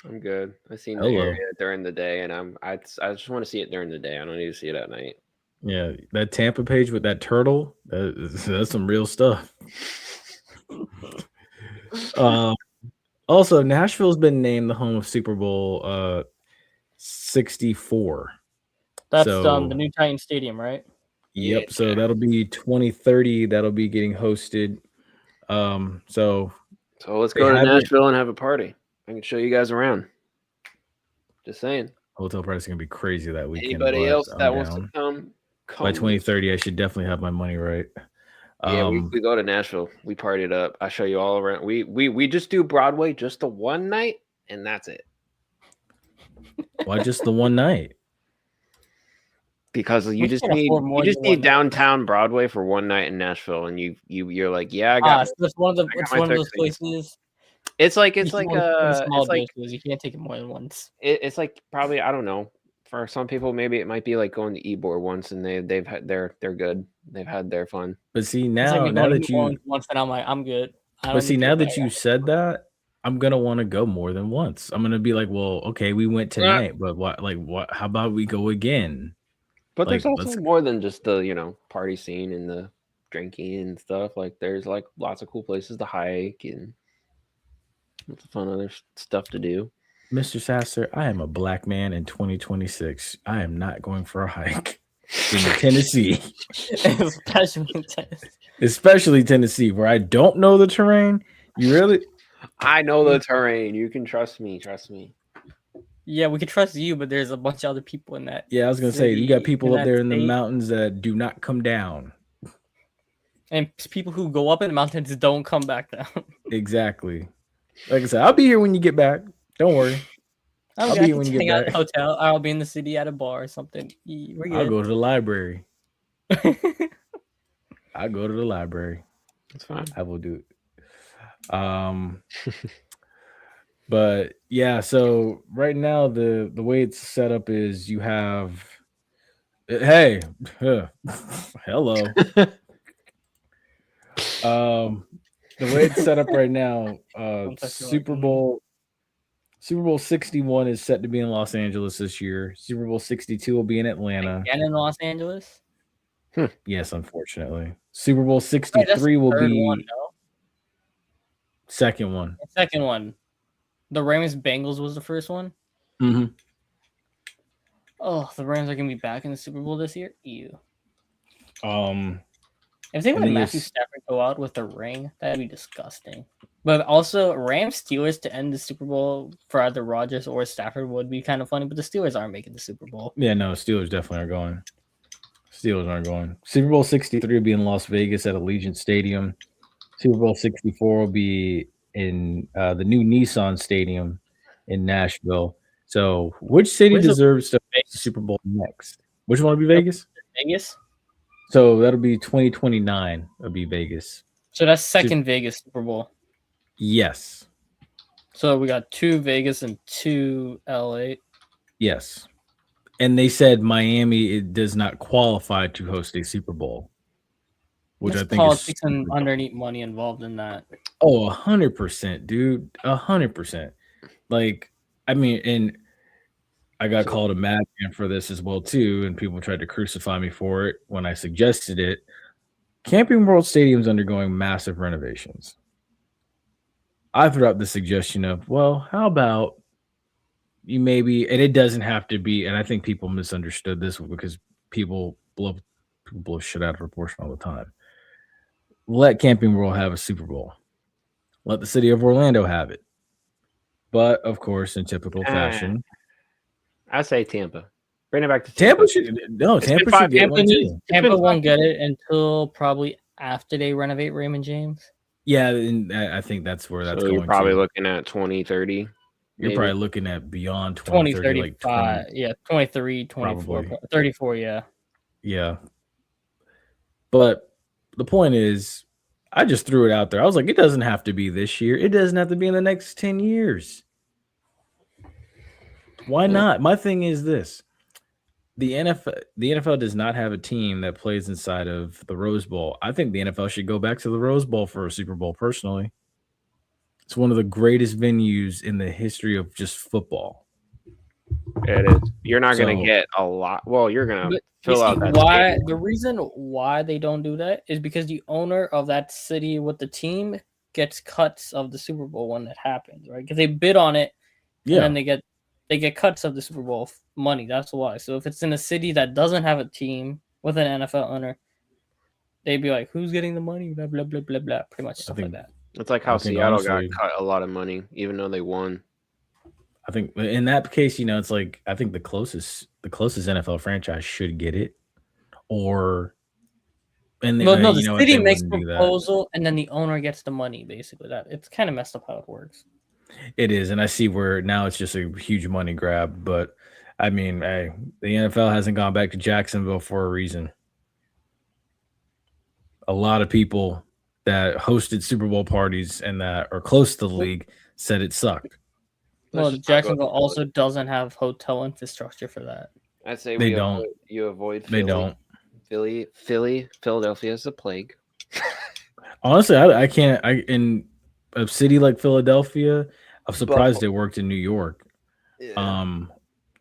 I'm good. I seen the area during the day, and I just want to see it during the day. I don't need to see it at night. Yeah, that Tampa page with that turtle, that's some real stuff. Also, Nashville's been named the home of Super Bowl 64. That's the new Titan Stadium, right? Yep. Yeah. So that'll be 2030. That'll be getting hosted. So let's go to Nashville and have a party. I can show you guys around. Just saying. Hotel price is gonna be crazy that weekend. Anybody else that wants to come by 2030, I should definitely have my money right. Yeah, we go to Nashville. We party it up. I show you all around. We just do Broadway just the one night, and that's it. Why just the one night? Because you just need downtown Broadway for one night in Nashville, and you're like, yeah, I got. It's one of those places. It's like you can't take it more than once. It's like probably, I don't know. For some people, maybe it might be like going to Ybor once, and they're good. They've had their fun. But see now that you once, and I'm like, I'm good. But see now that you said that, I'm gonna want to go more than once. I'm gonna be like, well, okay, we went tonight, but what? How about we go again? But there's also more than just the party scene and the drinking and stuff. Like there's like lots of cool places to hike and lots of fun other stuff to do. Mr. Sassor, I am a black man in 2026. I am not going for a hike in Tennessee. Especially Tennessee, where I don't know the terrain. You really? I know the terrain. You can trust me. Trust me. Yeah, we can trust you, but there's a bunch of other people in that. Yeah, I was gonna say you got people up there in the mountains that do not come down, and people who go up in the mountains don't come back down. Exactly. Like I said, I'll be here when you get back. Don't worry. I'll be here when you get back. At a hotel. I'll be in the city at a bar or something. I'll go to the library. I'll go to the library. That's fine. I will do it. But yeah, so right now the way it's set up is you have hello. The way it's set up right now, Super Bowl 61 is set to be in Los Angeles this year. Super Bowl 62 will be in Atlanta. And in Los Angeles? Yes, unfortunately. Super Bowl 63 will be one, no? Second one. The second one. The Rams Bengals was the first one? Mm-hmm. Oh, the Rams are gonna be back in the Super Bowl this year? Ew. If they let Matthew Stafford go out with the ring, that'd be disgusting. But also, Rams Steelers to end the Super Bowl for either Rodgers or Stafford would be kind of funny. But the Steelers aren't making the Super Bowl. Yeah, no, Steelers definitely are going. Steelers aren't going. Super Bowl 63 will be in Las Vegas at Allegiant Stadium. Super Bowl 64 will be in the new Nissan Stadium in Nashville. So, which city deserves to face the Super Bowl next? Which one will be Vegas? Vegas. So that'll be 2029. It'll be Vegas. So that's second Vegas Super Bowl. Yes. So we got 2 Vegas and 2 LA. Yes. And they said Miami does not qualify to host a Super Bowl. Which I think politics and underneath money involved in that. Oh, 100%, dude. 100%. Like, I mean, and I got called a madman for this as well, too, and people tried to crucify me for it when I suggested it. Camping World Stadium's undergoing massive renovations. I threw out the suggestion of, well, how about you maybe, and it doesn't have to be, and I think people misunderstood this because people blow shit out of proportion all the time. Let Camping World have a Super Bowl. Let the city of Orlando have it. But, of course, in typical fashion, I say Tampa. Bring it back to Tampa. Tampa should get one too. Tampa won't get it until probably after they renovate Raymond James. Yeah, and I think that's where that's going. You're probably looking at 2030. You're probably looking at beyond 2030, like 23, 24, probably. 34, yeah. Yeah. But the point is, I just threw it out there. I was like, it doesn't have to be this year. It doesn't have to be in the next 10 years. Why not? My thing is this. The NFL does not have a team that plays inside of the Rose Bowl. I think the NFL should go back to the Rose Bowl for a Super Bowl, personally. It's one of the greatest venues in the history of just football. It is. You're not going to get a lot. Well, you're going to fill out that stadium. The reason why they don't do that is because the owner of that city with the team gets cuts of the Super Bowl when it happens, right? Because they bid on it, and then they get cuts of the Super Bowl money. That's why. So if it's in a city that doesn't have a team with an NFL owner, they'd be like, who's getting the money? Blah, blah, blah, blah, blah. Pretty much stuff like that. It's like how Seattle got cut a lot of money, even though they won. I think in that case, it's like, I think the closest NFL franchise should get it. The city makes a proposal and then the owner gets the money, basically. That it's kind of messed up how it works. It is, and I see where now it's just a huge money grab. But I mean, the NFL hasn't gone back to Jacksonville for a reason. A lot of people that hosted Super Bowl parties and that are close to the league said it sucked. Well, Jacksonville also doesn't have hotel infrastructure for that. I'd say they don't. You avoid Philly. They don't. Philadelphia is a plague. Honestly, I can't. In a city like Philadelphia, I'm surprised it worked in New York. Yeah.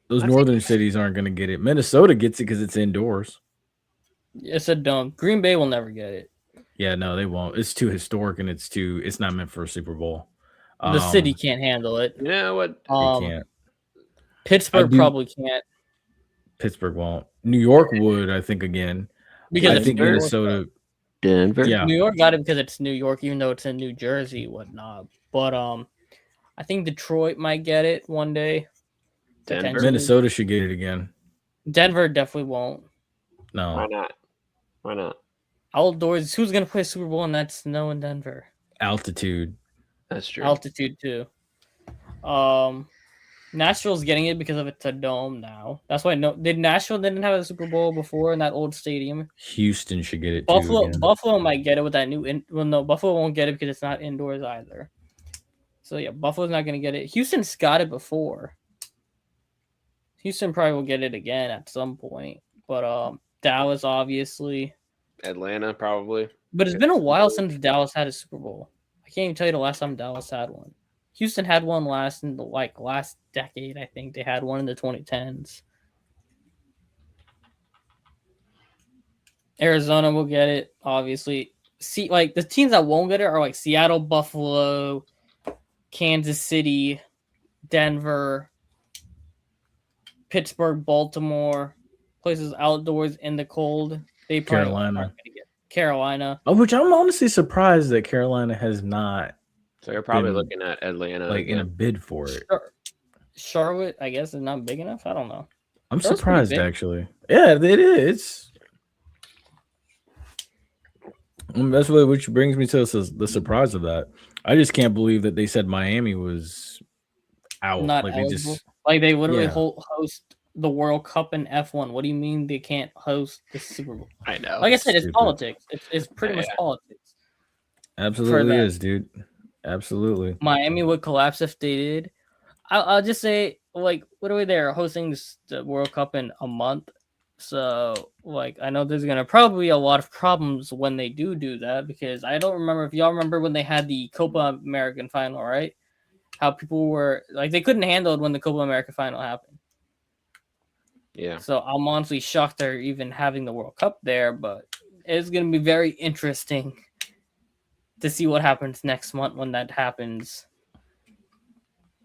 Those northern cities aren't going to get it. Minnesota gets it because it's indoors. It's a dumb. Green Bay will never get it. Yeah, no, they won't. It's too historic and it's not meant for a Super Bowl. The city can't handle it. You know what? It can't. Pittsburgh probably can't. Pittsburgh won't. New York would, I think, again. Because I think Minnesota. Denver. Yeah. New York got it because it's New York, even though it's in New Jersey, whatnot. But I think Detroit might get it one day. Denver. Minnesota should get it again. Denver definitely won't. No. Why not? Why not? Outdoors. Who's gonna play Super Bowl in that snow in Denver? Altitude. That's true. Altitude too. Nashville's getting it because of it's a dome now. That's why Nashville didn't have a Super Bowl before in that old stadium. Houston should get it Buffalo too. Buffalo might get it with that new Buffalo won't get it because it's not indoors either. So yeah, Buffalo's not gonna get it. Houston's got it before. Houston probably will get it again at some point. But Dallas obviously. Atlanta probably. But it's been a while since Dallas had a Super Bowl. I can't even tell you the last time Dallas had one. Houston had one last decade, I think. They had one in the 2010s. Arizona will get it, obviously. See, like the teams that won't get it are like Seattle, Buffalo, Kansas City, Denver, Pittsburgh, Baltimore, places outdoors in the cold. They probably aren't going to get Carolina. Oh, which I'm honestly surprised that Carolina has not. So you're probably looking at Atlanta, like in a bid for it. Charlotte, I guess, is not big enough. I don't know. I'm surprised, actually. Yeah, it is. That's really which brings me to the surprise of that. I just can't believe that they said Miami was out. Not like eligible. They literally host the World Cup in F1. What do you mean they can't host the Super Bowl? I know. Like I said, it's politics. It's pretty much politics. Absolutely is, dude. Absolutely. Miami would collapse if they did. I'll just say, like, what are we there hosting the World Cup in a month? So, like, I know there's going to probably be a lot of problems when they do that, because I don't remember if y'all remember when they had the Copa American final, right? How people were, like, they couldn't handle it when the Copa America final happened. Yeah. So I'm honestly shocked they're even having the World Cup there, but it's going to be very interesting to see what happens next month when that happens.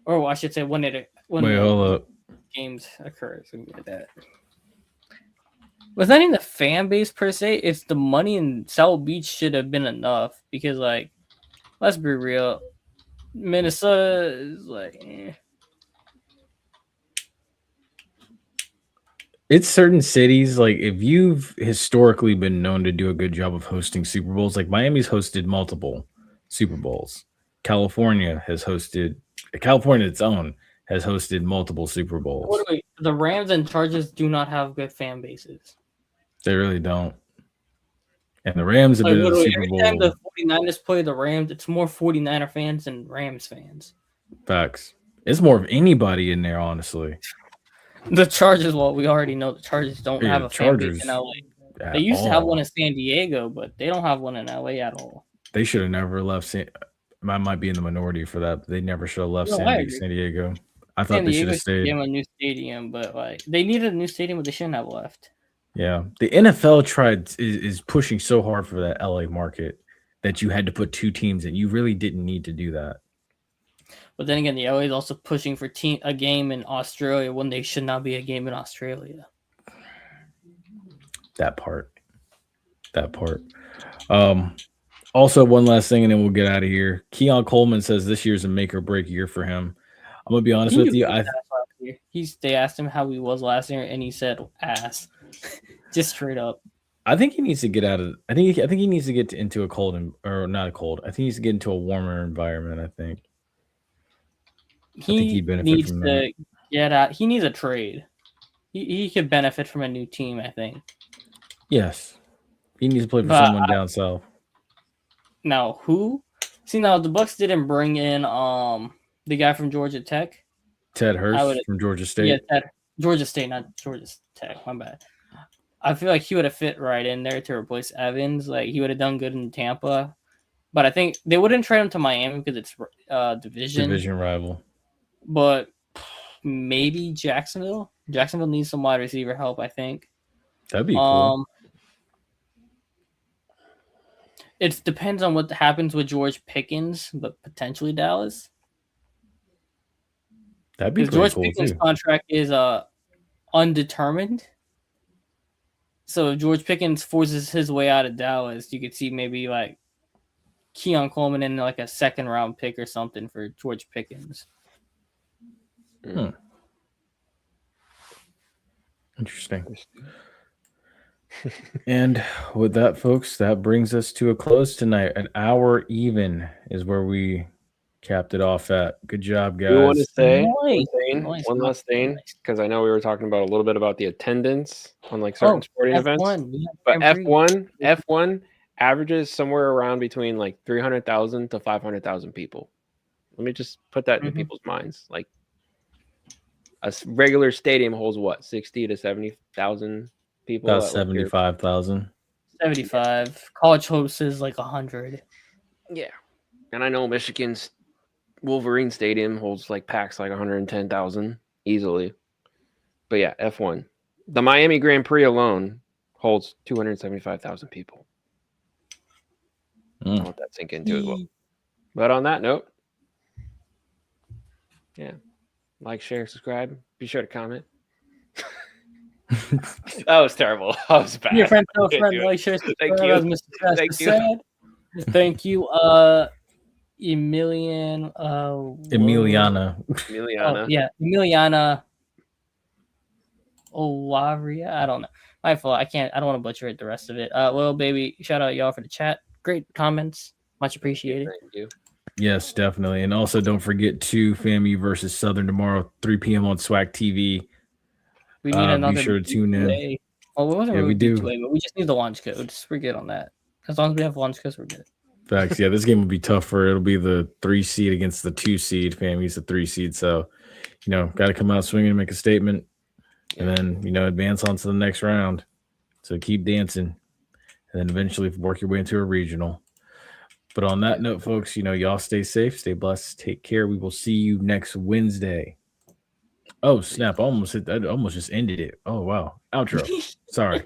Or I should say when hold up. Games occur. So like that. But it's not even the fan base per se. It's the money in South Beach should have been enough, because, like, let's be real, Minnesota is like. It's certain cities, like if you've historically been known to do a good job of hosting Super Bowls, like Miami's hosted multiple Super Bowls. California its own has hosted multiple Super Bowls. The Rams and Chargers do not have good fan bases. They really don't. And the Rams have been in the Super Bowl. Every time the 49ers play the Rams, it's more 49er fans than Rams fans. Facts. It's more of anybody in there, honestly. The Chargers, well, we already know the Chargers don't have a fan base in LA. They used to have one in San Diego, but they don't have one in LA at all. They should have never left. I might be in the minority for that, but they never should have left San Diego. I thought they should have stayed. Give them a new stadium, but like they needed a new stadium, but they shouldn't have left. Yeah, the NFL is pushing so hard for that LA market that you had to put two teams in. You really didn't need to do that. But then again, the LA is also pushing for a game in Australia when they should not be a game in Australia. That part. Also, one last thing, and then we'll get out of here. Keon Coleman says this year's a make or break year for him. I'm gonna be honest with you. They asked him how he was last year, and he said ass, just straight up. I think he needs to get out of. I think he needs to get into a cold or not a cold. I think he needs to get into a warmer environment. I think he'd benefit needs from to that. Get out. He needs a trade. He could benefit from a new team, I think. Yes, he needs to play for someone down south. Now who? See, now the Bucks didn't bring in the guy from Georgia Tech, Ted Hurst from Georgia State. Yeah, Georgia State, not Georgia Tech. My bad. I feel like he would have fit right in there to replace Evans. Like he would have done good in Tampa, but I think they wouldn't trade him to Miami because it's division rival. But maybe Jacksonville. Jacksonville needs some wide receiver help, I think. That'd be cool. it depends on what happens with George Pickens, but potentially Dallas. That'd be Because George cool Pickens' too. contract is undetermined. So if George Pickens forces his way out of Dallas, you could see maybe like Keon Coleman in like a second round pick or something for George Pickens. Interesting. And with that, folks, that brings us to a close tonight. An hour even is where we capped it off at. Good job, guys. We want to say Nice. one last thing, because I know we were talking about a little bit about the attendance on like certain sporting events. But F1 averages somewhere around between like 300,000 to 500,000 people. Let me just put that in people's minds. Like a regular stadium holds what, 60 to 70,000 people? About 75,000. 75. College hosts is like 100. Yeah. And I know Michigan's Wolverine Stadium holds like packs like 110,000 easily. But yeah, F1. The Miami Grand Prix alone holds 275,000 people. I want that sink into as well. But on that note, yeah. Like, share, subscribe. Be sure to comment. That was terrible. That was bad. Your friend, like, share, subscribe. Thank you. Thank you. Thank you, Emiliana. Oh, yeah, Emiliana Olaria. I don't know. My fault. I don't want to butcher it. The rest of it. Well, baby, shout out y'all for the chat. Great comments. Much appreciated. Thank you. Yes, definitely. And also don't forget to FAMU versus Southern tomorrow, 3 p.m. on SWAC TV. We need another. Be sure to tune in. Oh, it wasn't we do. But we just need the launch codes. We're good on that. As long as we have launch codes, we're good. Facts. Yeah, this game will be tougher. It'll be the 3 seed against the 2 seed. FAMU's the 3 seed. So, got to come out swinging and make a statement. And then, advance on to the next round. So keep dancing. And then eventually work your way into a regional. But on that note, folks, y'all stay safe, stay blessed, take care. We will see you next Wednesday. Oh, snap. I almost just ended it. Oh, wow. Outro. Sorry.